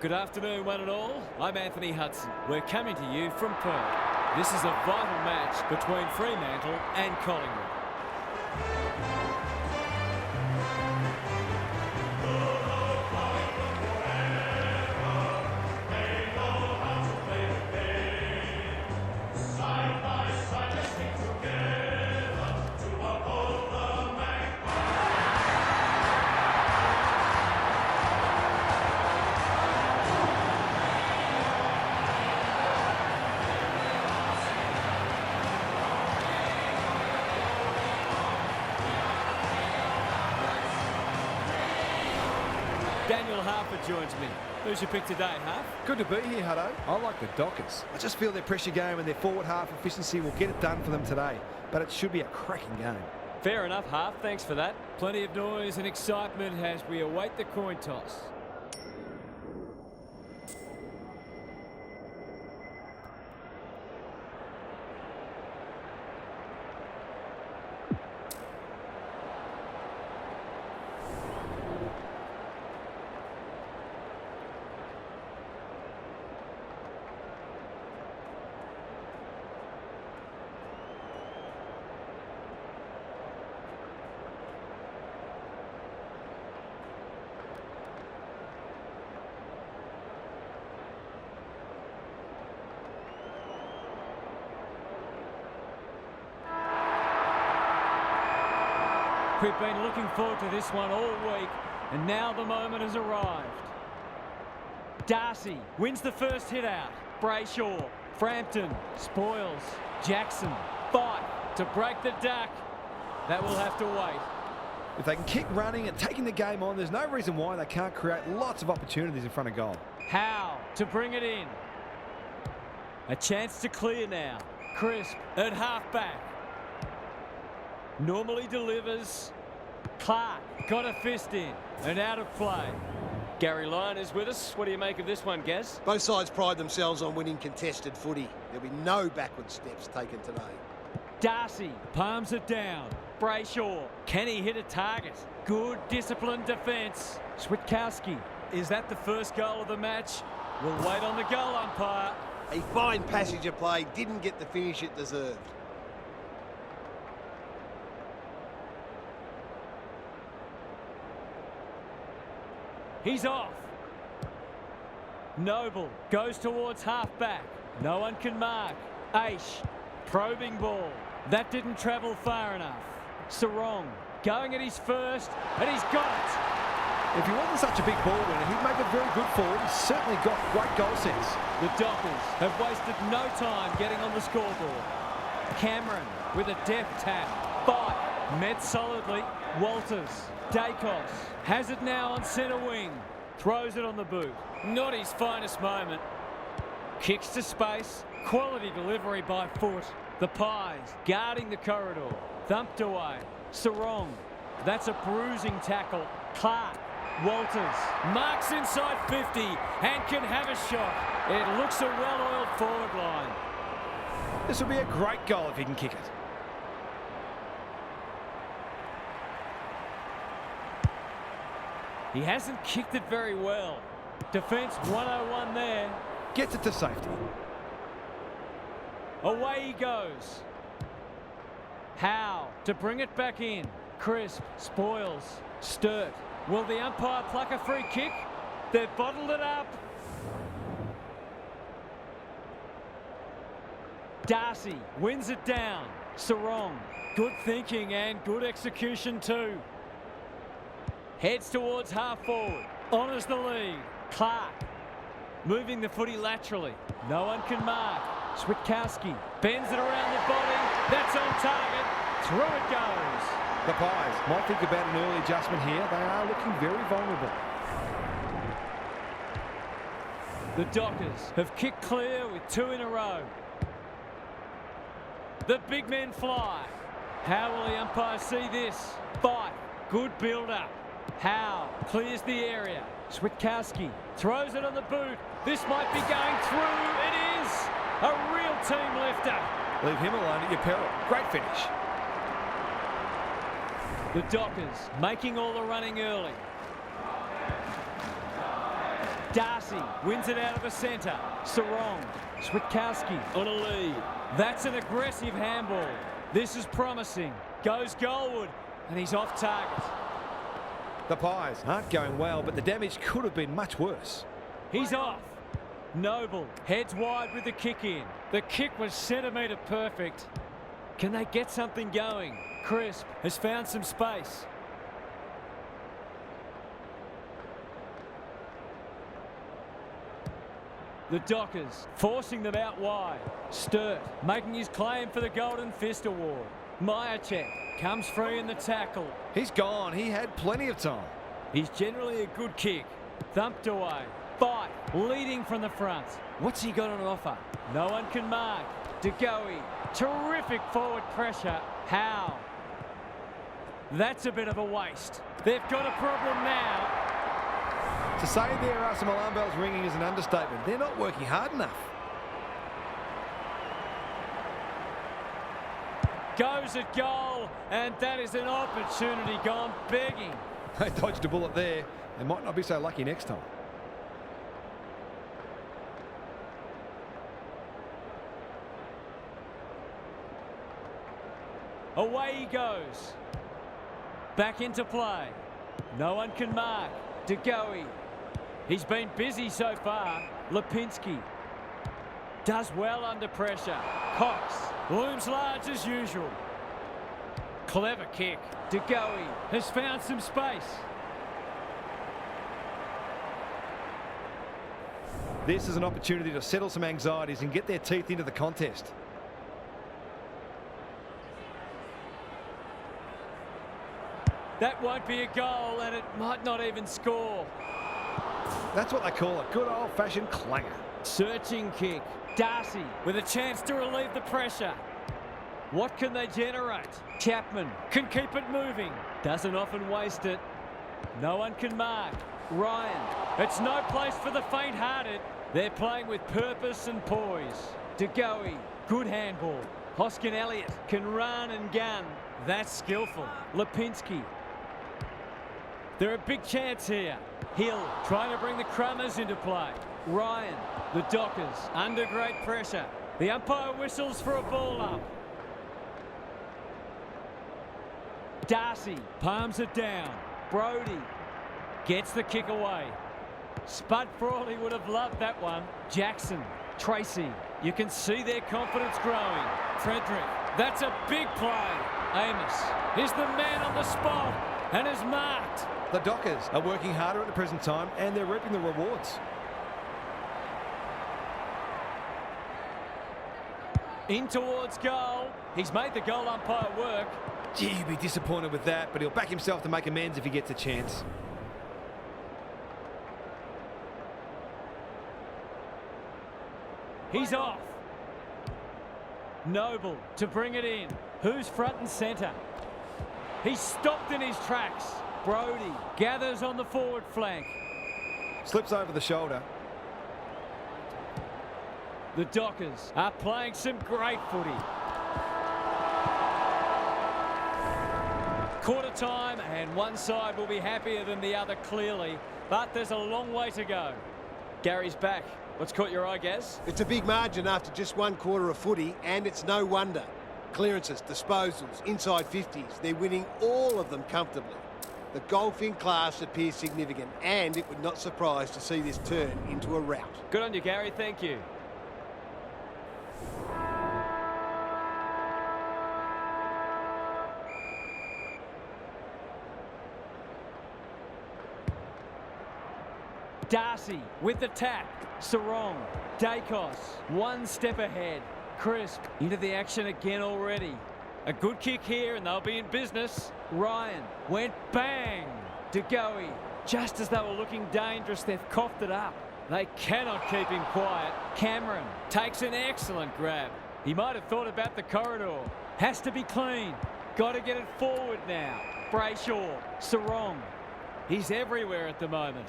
Good afternoon, one and all. I'm Anthony Hudson. We're coming to you from Perth. This is a vital match between Fremantle and Collingwood. Daniel Harper joins me. Who's your pick today, Harp? Good to be here, Hutto. I like the Dockers. I just feel their pressure game and their forward half efficiency will get it done for them today. But it should be a cracking game. Fair enough, Harp. Thanks for that. Plenty of noise and excitement as we await the coin toss. We've been looking forward to this one all week, and now the moment has arrived. Darcy wins the first hit out. Brayshaw, Frampton, Spoils, Jackson, fight to break the duck. That will have to wait. If they can kick running and taking the game on, there's no reason why they can't create lots of opportunities in front of goal. Howe to bring it in. A chance to clear now. Crisp at half-back. Normally delivers. Clark got a fist in and out of play. Gary Lyon is with us. What do you make of this one, Gaz? Both sides pride themselves on winning contested footy. There'll be no backward steps taken today. Darcy palms it down. Brayshaw, can he hit a target? Good disciplined defence. Switkowski, is that the first goal of the match? We'll wait on the goal umpire. A fine passage of play, didn't get the finish it deserved. He's off. Noble goes towards half-back. No one can mark. Aish, probing ball. That didn't travel far enough. Sarong going at his first, and he's got it. If he wasn't such a big ball winner, he'd make a very good forward. He's certainly got great goal sense. The Dockers have wasted no time getting on the scoreboard. Cameron with a deft tap. Fight met solidly. Walters, Dacos has it now on centre wing. Throws it on the boot. Not his finest moment. Kicks to space. Quality delivery by foot. The Pies guarding the corridor. Thumped away. Sarong. That's a bruising tackle. Clark. Walters. Marks inside 50 and can have a shot. It looks a well-oiled forward line. This will be a great goal if he can kick it. He hasn't kicked it very well. Defence 101 there. Gets it to safety. Away he goes. Howe to bring it back in. Crisp, Spoils, Sturt. Will the umpire pluck a free kick? They've bottled it up. Darcy wins it down. Sarong, good thinking and good execution too. Heads towards half forward. Honours the lead. Clark moving the footy laterally. No one can mark. Switkowski bends it around the body. That's on target. Through it goes. The Pies might think about an early adjustment here. They are looking very vulnerable. The Dockers have kicked clear with 2 in a row. The big men fly. How will the umpire see this? Fight. Good build-up. Howe clears the area. Switkowski throws it on the boot. This might be going through. It is a real team lifter. Leave him alone at your peril. Great finish. The Dockers making all the running early. Darcy wins it out of the centre. Sarong. Switkowski on a lead. That's an aggressive handball. This is promising. Goes goalward, and he's off target. The Pies aren't going well, but the damage could have been much worse. He's off. Noble heads wide with the kick in. The kick was centimetre perfect. Can they get something going? Crisp has found some space. The Dockers forcing them out wide. Sturt making his claim for the Golden Fist Award. Myercheck comes free in the tackle. He's gone. He had plenty of time. He's generally a good kick. Thumped away. Fight leading from the front. What's he got on offer? No one can mark. De Goey. Terrific forward pressure. How? That's a bit of a waste. They've got a problem now. To say there are some alarm bells ringing is an understatement. They're not working hard enough. Goes at goal, and that is an opportunity gone begging. They dodged a bullet there. They might not be so lucky next time. Away he goes. Back into play. No one can mark. De Goey. He's been busy so far. Lipinski does well under pressure. Cox looms large as usual. Clever kick. De Goey has found some space. This is an opportunity to settle some anxieties and get their teeth into the contest. That won't be a goal, and it might not even score. That's what they call a good old-fashioned clanger. Searching kick. Darcy with a chance to relieve the pressure. What can they generate? Chapman can keep it moving. Doesn't often waste it. No one can mark. Ryan. It's no place for the faint-hearted. They're playing with purpose and poise. De Goey. Good handball. Hoskin Elliott can run and gun. That's skillful. Lipinski. They're a big chance here. Hill trying to bring the Crummers into play. Ryan, the Dockers, under great pressure. The umpire whistles for a ball up. Darcy palms it down. Brody gets the kick away. Spud Frawley would have loved that one. Jackson, Tracy, you can see their confidence growing. Frederick, that's a big play. Amos is the man on the spot and is marked. The Dockers are working harder at the present time and they're reaping the rewards. In towards goal. He's made the goal umpire work. Gee, he'd be disappointed with that, but he'll back himself to make amends if he gets a chance. He's off. Noble to bring it in. Who's front and centre? He's stopped in his tracks. Brody gathers on the forward flank. Slips over the shoulder. The Dockers are playing some great footy. Quarter time, and one side will be happier than the other clearly, but there's a long way to go. Gary's back. What's caught your eye, Gaz? It's a big margin after just one quarter of footy, and it's no wonder. Clearances, disposals, inside 50s, they're winning all of them comfortably. The golfing class appears significant, and it would not surprise to see this turn into a rout. Good on you, Gary. Thank you. Darcy with the tap. Sarong. Dacos. One step ahead. Crisp into the action again already. A good kick here and they'll be in business. Ryan went bang. De Goey. Just as they were looking dangerous, they've coughed it up. They cannot keep him quiet. Cameron takes an excellent grab. He might have thought about the corridor. Has to be clean. Got to get it forward now. Brayshaw. Sarong. He's everywhere at the moment.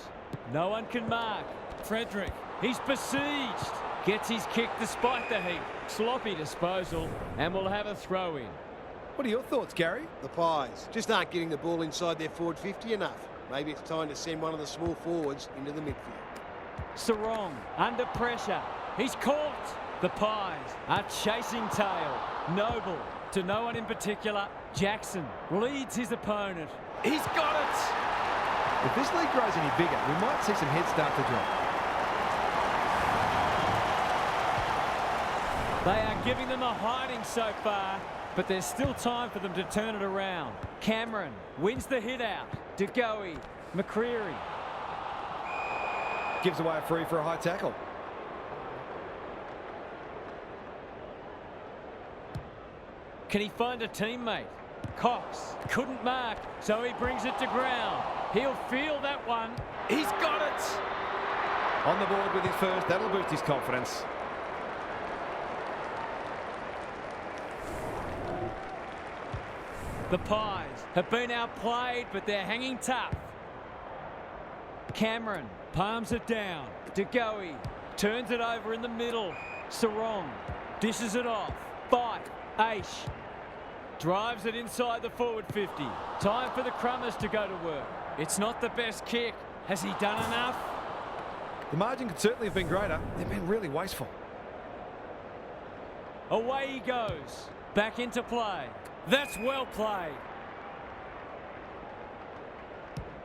No one can mark. Frederick. He's besieged. Gets his kick despite the heat. Sloppy disposal, and we'll have a throw in. What are your thoughts, Gary? The Pies just aren't getting the ball inside their forward 50 enough. Maybe it's time to send one of the small forwards into the midfield. Sarong under pressure. He's caught. The Pies are chasing tail. Noble to no one in particular. Jackson leads his opponent. He's got it. If this lead grows any bigger, we might see some heads start to drop. They are giving them a hiding so far, but there's still time for them to turn it around. Cameron wins the hit out. DeGoey, McCreary. Gives away a free for a high tackle. Can he find a teammate? Cox couldn't mark, so he brings it to ground. He'll feel that one. He's got it. On the board with his first. That'll boost his confidence. The Pies have been outplayed, but they're hanging tough. Cameron palms it down. DeGoey turns it over in the middle. Sarong dishes it off. Fight. Aish drives it inside the forward 50. Time for the Crummers to go to work. It's not the best kick. Has he done enough? The margin could certainly have been greater. They've been really wasteful. Away he goes. Back into play. That's well played.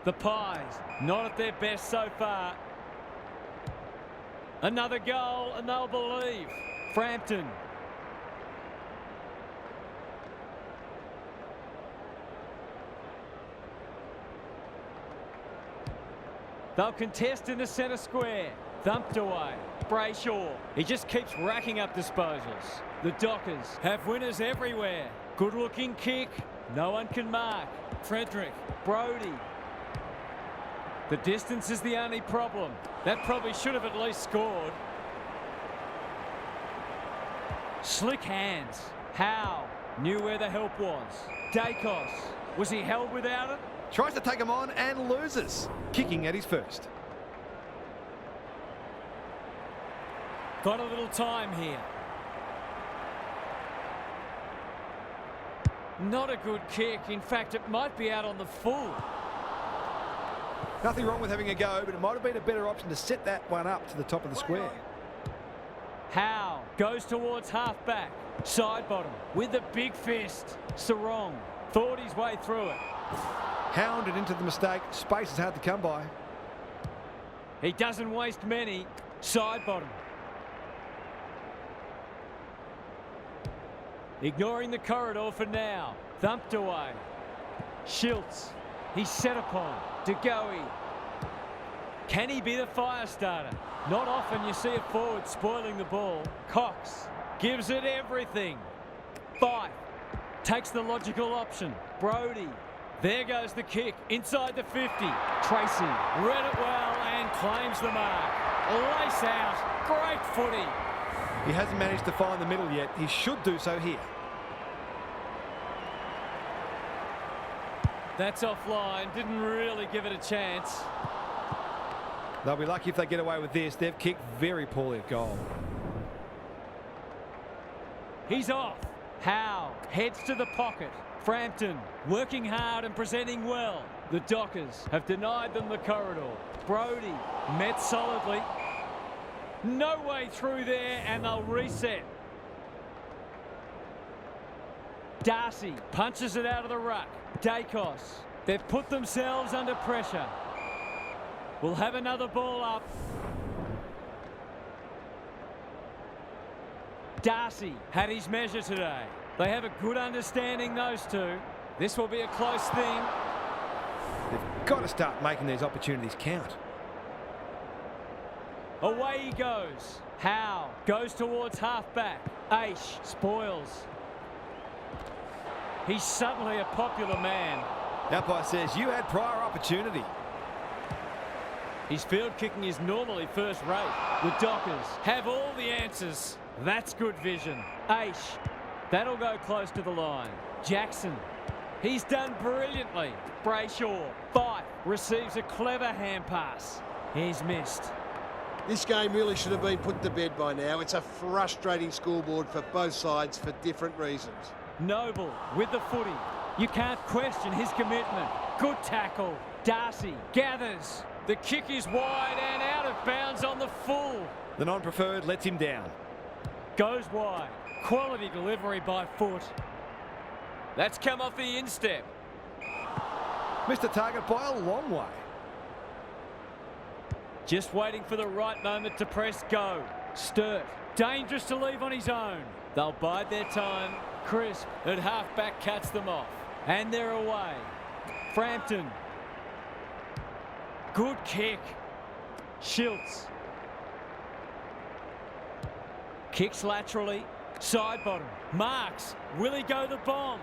The Pies not at their best so far. Another goal and they'll believe. Frampton. They'll contest in the centre square. Thumped away. Brayshaw. He just keeps racking up disposals. The Dockers have winners everywhere. Good looking kick. No one can mark. Frederick. Brody. The distance is the only problem. That probably should have at least scored. Slick hands. Howe knew where the help was. Dacos. Was he held without it? Tries to take him on and loses. Kicking at his first. Got a little time here. Not a good kick. In fact, it might be out on the full. Nothing wrong with having a go, but it might have been a better option to set that one up to the top of the square. Howe goes towards half-back. Side bottom with the big fist. Sarong thought his way through it. Hounded into the mistake. Space is hard to come by. He doesn't waste many. Side bottom. Ignoring the corridor for now. Thumped away. Schiltz. He's set upon. DeGoey. Can he be the fire starter? Not often you see a forward spoiling the ball. Cox gives it everything. Fife takes the logical option. Brody. There goes the kick inside the 50. Tracy read it well and claims the mark. Lace out. Great footy. He hasn't managed to find the middle yet. He should do so here. That's offline. Didn't really give it a chance. They'll be lucky if they get away with this. They've kicked very poorly at goal. He's off. Howe heads to the pocket. Frampton working hard and presenting well. The Dockers have denied them the corridor. Brody met solidly. No way through there and they'll reset. Darcy punches it out of the ruck. Dacos. They've put themselves under pressure. We'll have another ball up. Darcy had his measure today. They have a good understanding, those two. This will be a close thing. They've got to start making these opportunities count. Away he goes. Howe goes towards half-back. Aish spoils. He's suddenly a popular man. Umpire says you had prior opportunity. His field kicking is normally first rate. The Dockers have all the answers. That's good vision. Aish. That'll go close to the line. Jackson. He's done brilliantly. Brayshaw. Fife receives a clever hand pass. He's missed. This game really should have been put to bed by now. It's a frustrating scoreboard for both sides for different reasons. Noble with the footy. You can't question his commitment. Good tackle. Darcy gathers. The kick is wide and out of bounds is on the full. The non-preferred lets him down. Goes wide. Quality delivery by foot. That's come off the instep. Missed the target by a long way. Just waiting for the right moment to press go. Sturt. Dangerous to leave on his own. They'll bide their time. Crisp at half-back cuts them off. And they're away. Frampton. Good kick. Schiltz. Kicks laterally. Side bottom. Marks. Will he go the bomb?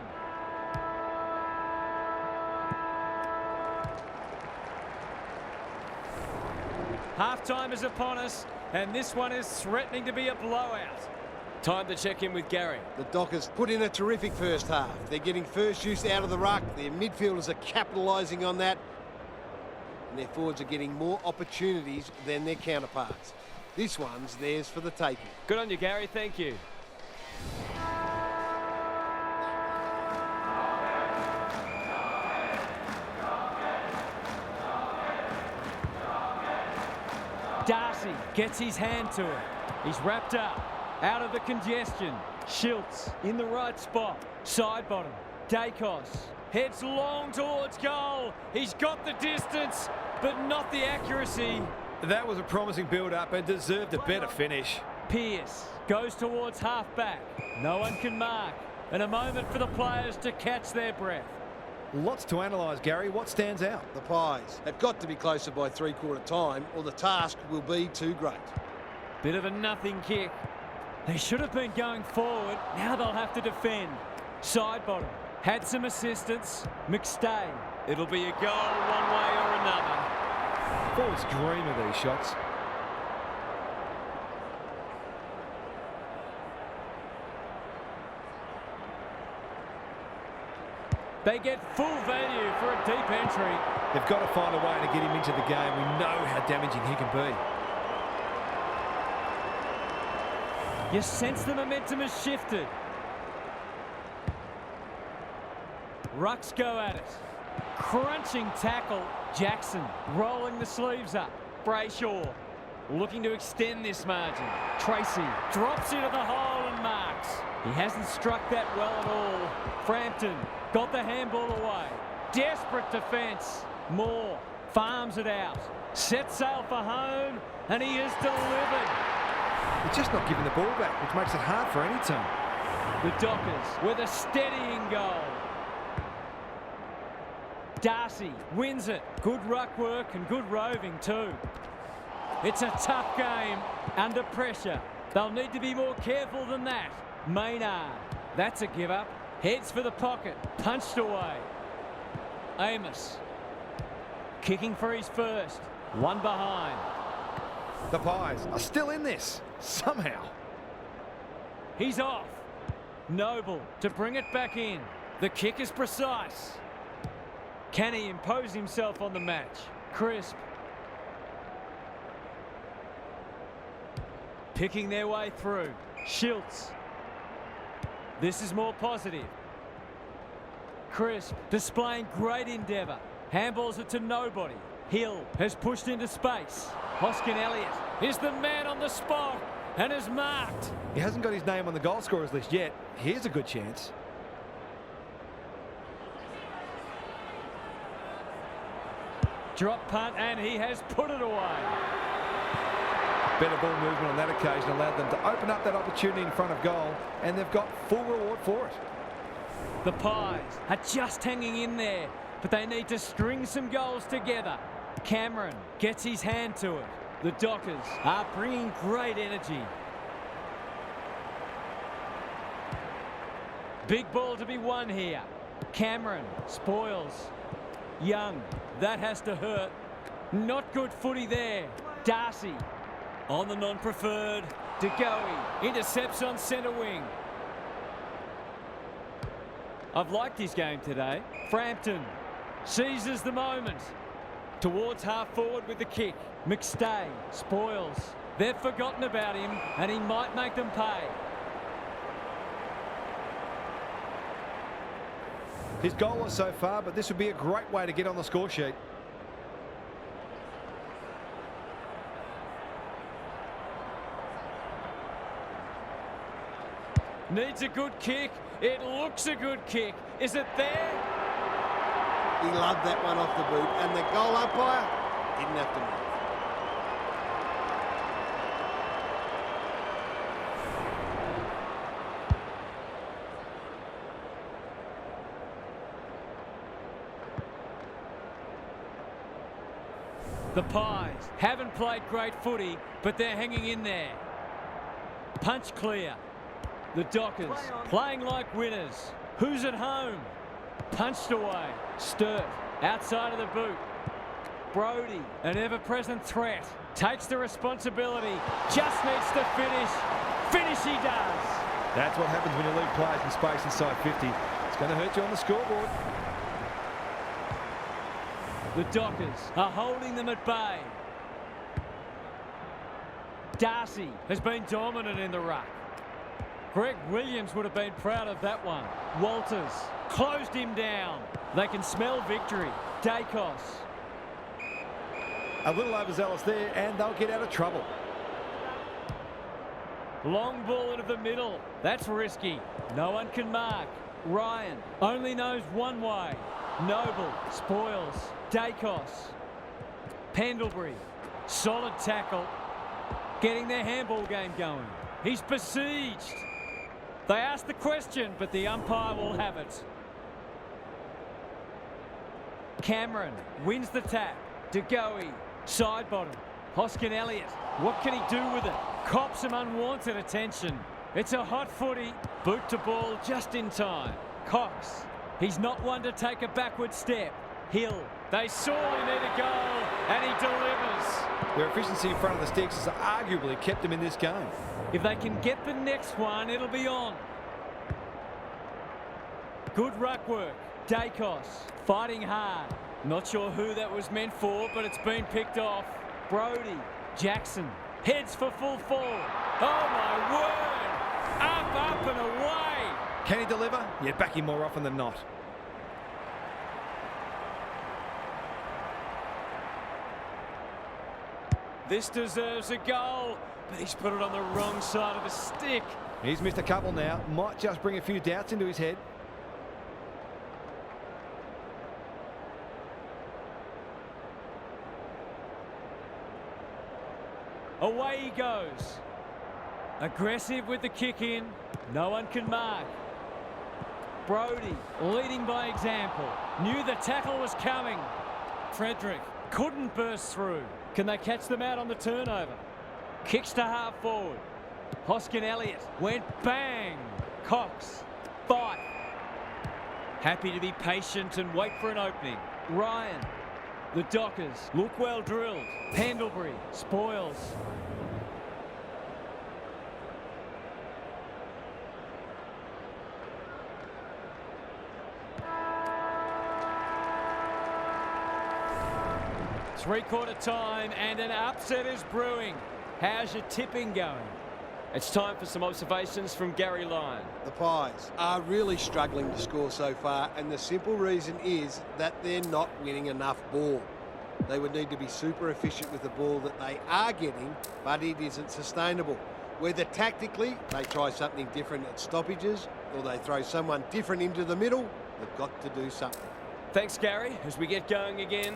Half-time is upon us, and this one is threatening to be a blowout. Time to check in with Gary. The Dockers put in a terrific first half. They're getting first use out of the ruck. Their midfielders are capitalising on that. And their forwards are getting more opportunities than their counterparts. This one's theirs for the taking. Good on you, Gary. Thank you. Darcy gets his hand to it. He's wrapped up. Out of the congestion. Schiltz in the right spot. Side bottom. Dacos heads long towards goal. He's got the distance, but not the accuracy. That was a promising build-up and deserved a better finish. Pierce goes towards half-back. No one can mark. And a moment for the players to catch their breath. Lots to analyse, Gary. What stands out? The Pies have got to be closer by three-quarter time, or the task will be too great. Bit of a nothing kick. They should have been going forward. Now they'll have to defend. Side bottom. Had some assistance. McStay. It'll be a goal one way or another. Forwards dream of these shots. They get full value for a deep entry. They've got to find a way to get him into the game. We know how damaging he can be. You sense the momentum has shifted. Rucks go at it. Crunching tackle. Jackson rolling the sleeves up. Brayshaw looking to extend this margin. Tracy drops into the hole and marks. He hasn't struck that well at all. Frampton got the handball away. Desperate defence. Moore farms it out. Sets sail for home, and he is delivered. They're just not giving the ball back, which makes it hard for any team. The Dockers with a steadying goal. Darcy wins it. Good ruck work and good roving too. It's a tough game under pressure. They'll need to be more careful than that. Maynard, that's a give up. Heads for the pocket, punched away. Amos, kicking for his first. One behind. The Pies are still in this, somehow. He's off. Noble to bring it back in. The kick is precise. Can he impose himself on the match? Crisp. Picking their way through. Schiltz. This is more positive. Crisp displaying great endeavour. Handballs it to nobody. Hill has pushed into space. Hoskin Elliott is the man on the spot and is marked. He hasn't got his name on the goal scorers list yet. Here's a good chance. Drop punt and he has put it away. Better ball movement on that occasion allowed them to open up that opportunity in front of goal, and they've got full reward for it. The Pies are just hanging in there, but they need to string some goals together. Cameron gets his hand to it. The Dockers are bringing great energy. Big ball to be won here. Cameron spoils. Young, that has to hurt. Not good footy there. Darcy on the non-preferred. DeGoey intercepts on centre wing. I've liked his game today. Frampton seizes the moment. Towards half forward with the kick. McStay spoils. They've forgotten about him and he might make them pay. His goalless so far, but this would be a great way to get on the score sheet. Needs a good kick. It looks a good kick. Is it there? He loved that one off the boot, and the goal umpire didn't have to move. The Pies haven't played great footy, but they're hanging in there. Punch clear. The Dockers playing like winners. Who's at home? Punched away. Sturt outside of the boot. Brody, an ever-present threat, takes the responsibility. Just needs to finish. Finish he does. That's what happens when you leave players in space inside 50. It's going to hurt you on the scoreboard. The Dockers are holding them at bay. Darcy has been dominant in the ruck. Greg Williams would have been proud of that one. Walters closed him down. They can smell victory. Dacos. A little overzealous there, and they'll get out of trouble. Long ball into the middle. That's risky. No one can mark. Ryan only knows one way. Noble spoils. Dacos. Pendlebury. Solid tackle. Getting their handball game going. He's besieged. They asked the question, but the umpire will have it. Cameron wins the tap. DeGoey. Side bottom. Hoskin Elliott. What can he do with it? Cops some unwanted attention. It's a hot footy. Boot to ball just in time. Cox. He's not one to take a backward step. Hill. They sorely need a goal, and he delivers. Their efficiency in front of the sticks has arguably kept them in this game. If they can get the next one, it'll be on. Good ruck work. Dacos fighting hard. Not sure who that was meant for, but it's been picked off. Brody. Jackson heads for full forward. Oh, my word. Up, and away. Can he deliver? Yeah, back him more often than not. This deserves a goal, but he's put it on the wrong side of the stick. He's missed a couple now. Might just bring a few doubts into his head. Away he goes. Aggressive with the kick in. No one can mark. Brody leading by example. Knew the tackle was coming. Frederick couldn't burst through. Can they catch them out on the turnover? Kicks to half forward. Hoskin Elliott went bang. Cox. Fight. Happy to be patient and wait for an opening. Ryan. The Dockers look well drilled. Pendlebury spoils. Three-quarter time and an upset is brewing. How's your tipping going? It's time for some observations from Gary Lyon. The Pies are really struggling to score so far, and the simple reason is that they're not winning enough ball. They would need to be super efficient with the ball that they are getting, but it isn't sustainable. Whether tactically they try something different at stoppages or they throw someone different into the middle, they've got to do something. Thanks, Gary. As we get going again,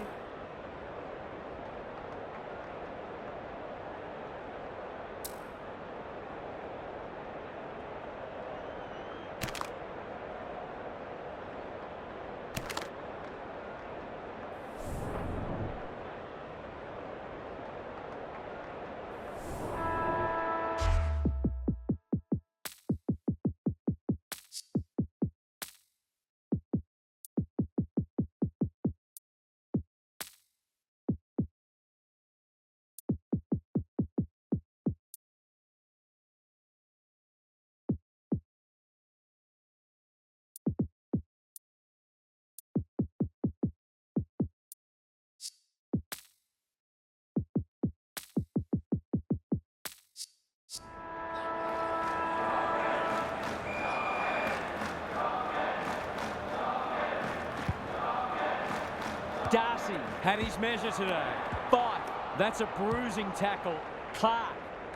Darcy had his measure today. Fight. That's a bruising tackle. Clark.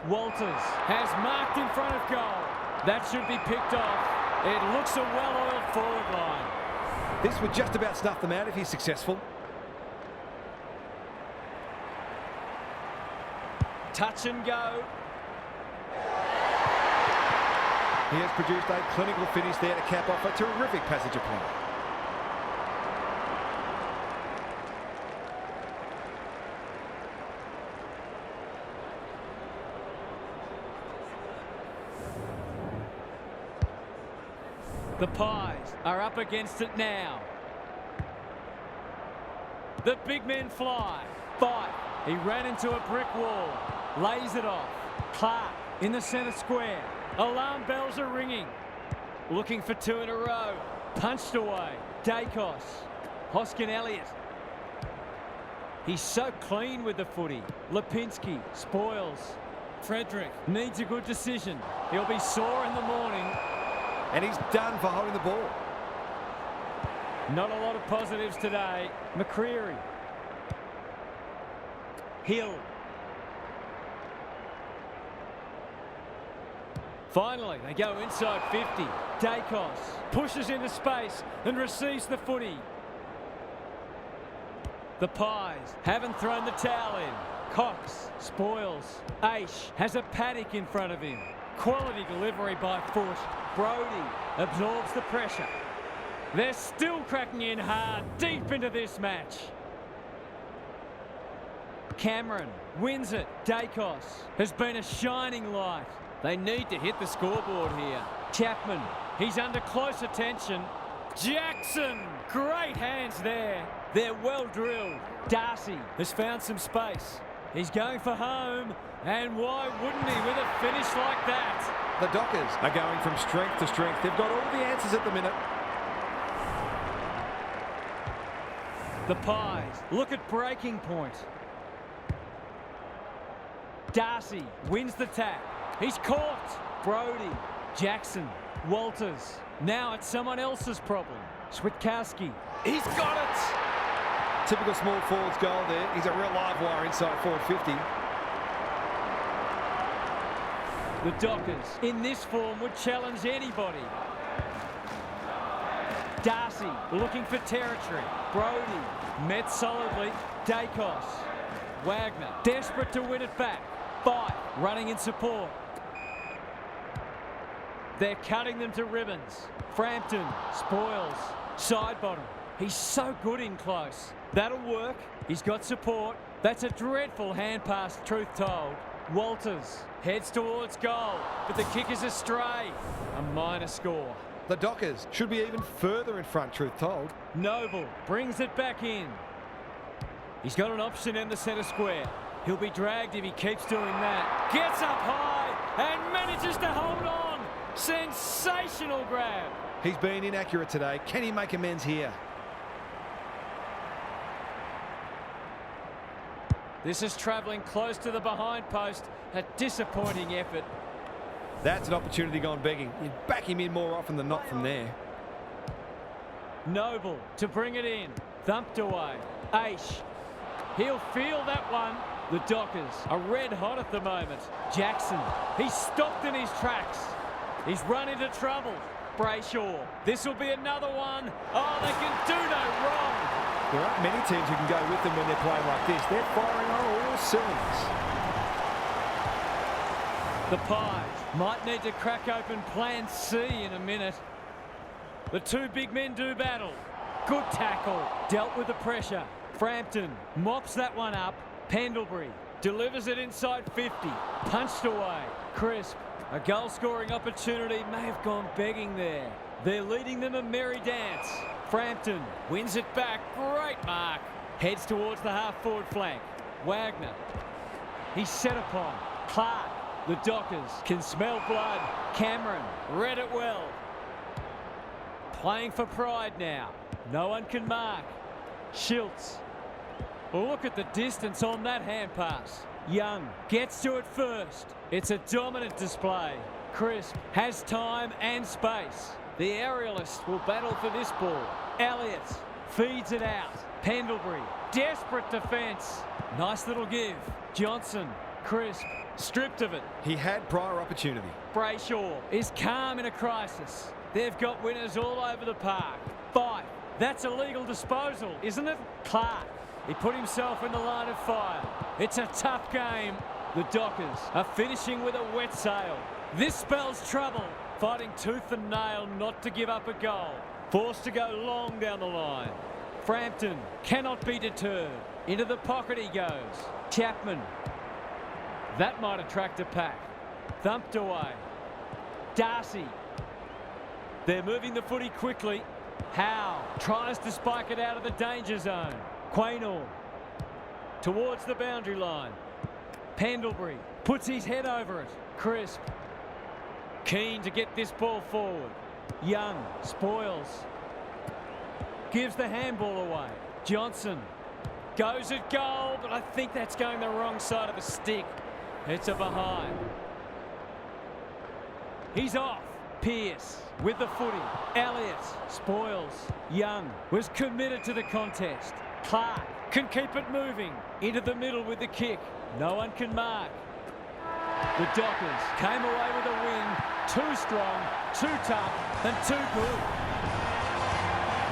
Walters has marked in front of goal. That should be picked off. It looks a well-oiled forward line. This would just about snuff them out if he's successful. Touch and go. He has produced a clinical finish there to cap off a terrific passage of play. The Pies are up against it now. The big men fly. Fight. He ran into a brick wall. Lays it off. Clark in the centre square. Alarm bells are ringing. Looking for two in a row. Punched away. Dacos. Hoskin Elliott. He's so clean with the footy. Lipinski spoils. Frederick needs a good decision. He'll be sore in the morning. And he's done for holding the ball. Not a lot of positives today. McCreary. Hill. Finally, they go inside 50. Dacos pushes into space and receives the footy. The Pies haven't thrown the towel in. Cox spoils. Aish has a paddock in front of him. Quality delivery by foot. Brody absorbs the pressure. They're still cracking in hard deep into this match. Cameron wins it. Dacos has been a shining light. They need to hit the scoreboard here. Chapman, he's under close attention. Jackson, great hands there. They're well drilled. Darcy has found some space. He's going for home, and why wouldn't he with a finish like that? The Dockers are going from strength to strength. They've got all the answers at the minute. The Pies look at breaking point. Darcy wins the tap. He's caught. Brody, Jackson, Walters. Now it's someone else's problem. Switkowski. He's got it. Typical small forward's goal there. He's a real live wire inside forward 50. The Dockers, in this form, would challenge anybody. Darcy looking for territory. Brody met solidly. Dacos. Wagner desperate to win it back. Fight running in support. They're cutting them to ribbons. Frampton spoils. Side bottom. He's so good in close. That'll work. He's got support. That's a dreadful hand pass, truth told. Walters heads towards goal, but the kick is astray. A minor score. The Dockers should be even further in front, truth told. Noble brings it back in. He's got an option in the centre square. He'll be dragged if he keeps doing that. Gets up high and manages to hold on. Sensational grab. He's been inaccurate today. Can he make amends here? This is travelling close to the behind post. A disappointing effort. That's an opportunity gone begging. You'd back him in more often than not from there. Noble to bring it in. Thumped away. Aish. He'll feel that one. The Dockers are red hot at the moment. Jackson. He's stopped in his tracks. He's run into trouble. Brayshaw. This will be another one. Oh, they can do no wrong. There aren't many teams who can go with them when they're playing like this. They're firing on all cylinders. The Pies might need to crack open plan C in a minute. The two big men do battle. Good tackle. Dealt with the pressure. Frampton mops that one up. Pendlebury delivers it inside 50. Punched away. Crisp. A goal-scoring opportunity may have gone begging there. They're leading them a merry dance. Frampton wins it back. Great mark. Heads towards the half-forward flank. Wagner. He's set upon. Clark. The Dockers can smell blood. Cameron read it well. Playing for pride now. No one can mark. Schiltz. Look at the distance on that hand pass. Young gets to it first. It's a dominant display. Crisp has time and space. The aerialist will battle for this ball. Elliott feeds it out. Pendlebury, desperate defence. Nice little give. Johnson, Crisp, Stripped of it. He had prior opportunity. Brayshaw is calm in a crisis. They've got winners all over the park. 5. That's a legal disposal, isn't it? Clark. He put himself in the line of fire. It's a tough game. The Dockers are finishing with a wet sail. This spells trouble. Fighting tooth and nail not to give up a goal. Forced to go long down the line. Frampton cannot be deterred. Into the pocket he goes. Chapman. That might attract a pack. Thumped away. Darcy. They're moving the footy quickly. Howe tries to spike it out of the danger zone. Quaynor towards the boundary line. Pendlebury puts his head over it. Crisp. Keen to get this ball forward. Young spoils. Gives the handball away. Johnson goes at goal, but I think that's going the wrong side of the stick. It's a behind. He's off. Pearce with the footy. Elliott spoils. Young was committed to the contest. Clark can keep it moving. Into the middle with the kick. No one can mark. The Dockers came away with a win. Too strong, too tough, and too good.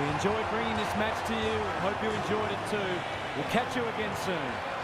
We enjoyed bringing this match to you. Hope you enjoyed it too. We'll catch you again soon.